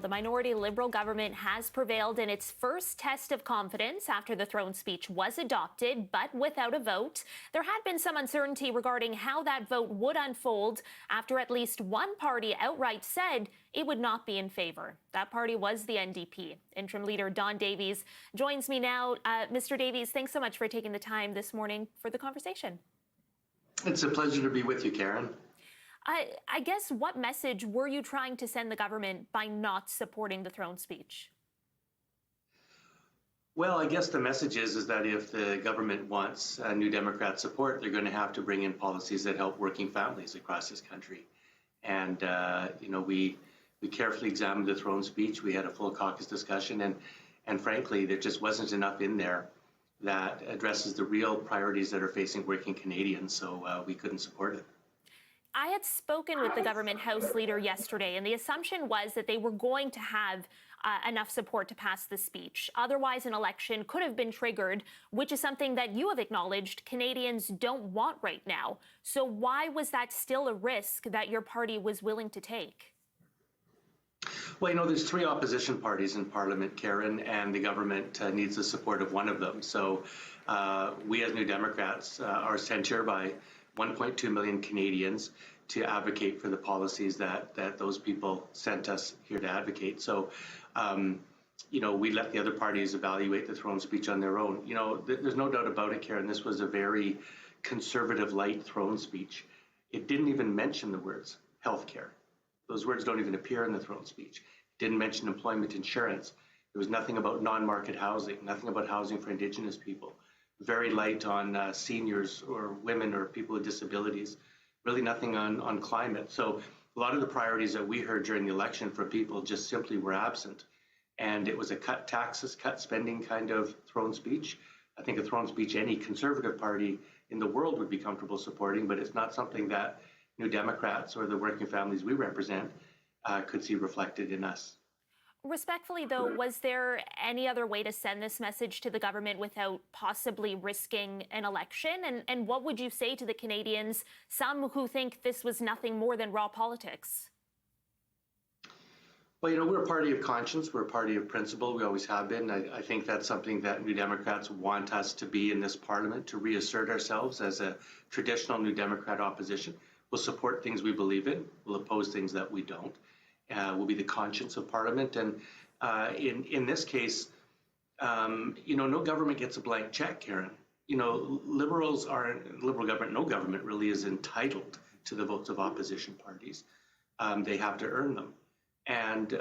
The minority Liberal government has prevailed in its first test of confidence after the throne speech was adopted, but without a vote. There had been some uncertainty regarding how that vote would unfold after at least one party outright said it would not be in favor. That party was the NDP. Interim leader Don Davies joins me now. Mr. Davies, thanks so much for taking the time this morning for the conversation. It's a pleasure to be with you, Caryn. I guess, what message were you trying to send the government by not supporting the throne speech? Well, I guess the message is that if the government wants New Democrat support, they're going to have to bring in policies that help working families across this country. And, we carefully examined the throne speech. We had a full caucus discussion. And frankly, there just wasn't enough in there that addresses the real priorities that are facing working Canadians. So we couldn't support it. I had spoken with the government House leader yesterday, and the assumption was that they were going to have enough support to pass the speech. Otherwise, an election could have been triggered, which is something that you have acknowledged Canadians don't want right now. So why was that still a risk that your party was willing to take? Well, there's three opposition parties in Parliament, Caryn, and the government needs the support of one of them. So we as New Democrats are sent here by 1.2 million Canadians to advocate for the policies that those people sent us here to advocate. So, we let the other parties evaluate the throne speech on their own. There's no doubt about it, Caryn, this was a very conservative light throne speech. It didn't even mention the words healthcare. Those words don't even appear in the throne speech. It didn't mention employment insurance. There was nothing about non-market housing, nothing about housing for Indigenous people. Very light on seniors or women or people with disabilities, really nothing on climate. So a lot of the priorities that we heard during the election for people just simply were absent. And it was a cut taxes, cut spending kind of throne speech. I think a throne speech any Conservative party in the world would be comfortable supporting, but it's not something that New Democrats or the working families we represent could see reflected in us. Respectfully, though, was there any other way to send this message to the government without possibly risking an election? And what would you say to the Canadians, some who think this was nothing more than raw politics? Well, we're a party of conscience. We're a party of principle. We always have been. I think that's something that New Democrats want us to be in this Parliament, to reassert ourselves as a traditional New Democrat opposition. We'll support things we believe in. We'll oppose things that we don't. Will be the conscience of Parliament. And in this case, no government gets a blank check, Caryn. Liberal government, no government really is entitled to the votes of opposition parties. They have to earn them. And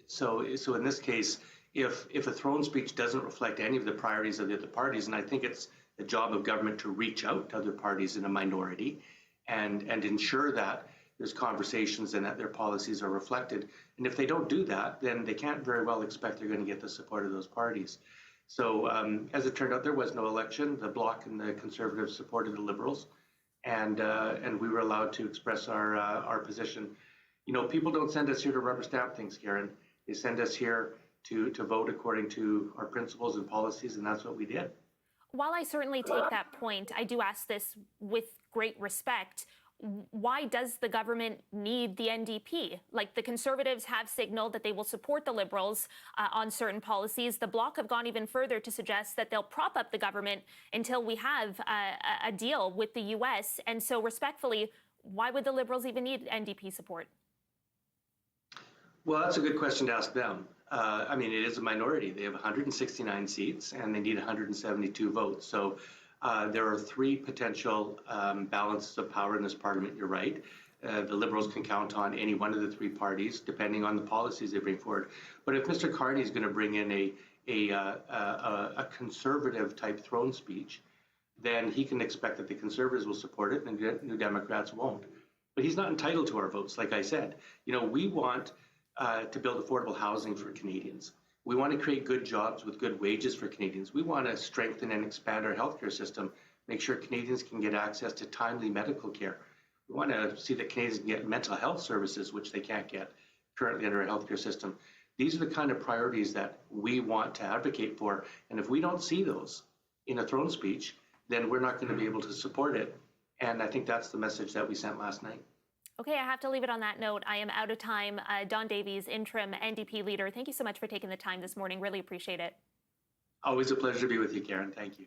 so in this case, if a throne speech doesn't reflect any of the priorities of the other parties, and I think it's the job of government to reach out to other parties in a minority and ensure that there's conversations and that their policies are reflected. And if they don't do that, then they can't very well expect they're going to get the support of those parties. So as it turned out, there was no election. The Bloc and the Conservatives supported the Liberals, and we were allowed to express our position. People don't send us here to rubber stamp things, Caryn. They send us here to vote according to our principles and policies, and that's what we did. While I certainly take that point, I do ask this with great respect. Why does the government need the NDP? Like, the Conservatives have signaled that they will support the Liberals on certain policies. The Bloc have gone even further to suggest that they'll prop up the government until we have a deal with the U.S. And so, respectfully, why would the Liberals even need NDP support? Well, that's a good question to ask them. It is a minority. They have 169 seats and they need 172 votes. So there are three potential balances of power in this Parliament, you're right. The Liberals can count on any one of the three parties, depending on the policies they bring forward. But if Mr. Carney is going to bring in a conservative-type throne speech, then he can expect that the Conservatives will support it and the New Democrats won't. But he's not entitled to our votes, like I said. We want to build affordable housing for Canadians. We want to create good jobs with good wages for Canadians. We want to strengthen and expand our healthcare system, make sure Canadians can get access to timely medical care. We want to see that Canadians can get mental health services, which they can't get currently under our healthcare system. These are the kind of priorities that we want to advocate for. And if we don't see those in a throne speech, then we're not going to be able to support it. And I think that's the message that we sent last night. Okay, I have to leave it on that note. I am out of time. Don Davies, Interim NDP leader, thank you so much for taking the time this morning. Really appreciate it. Always a pleasure to be with you, Caryn. Thank you.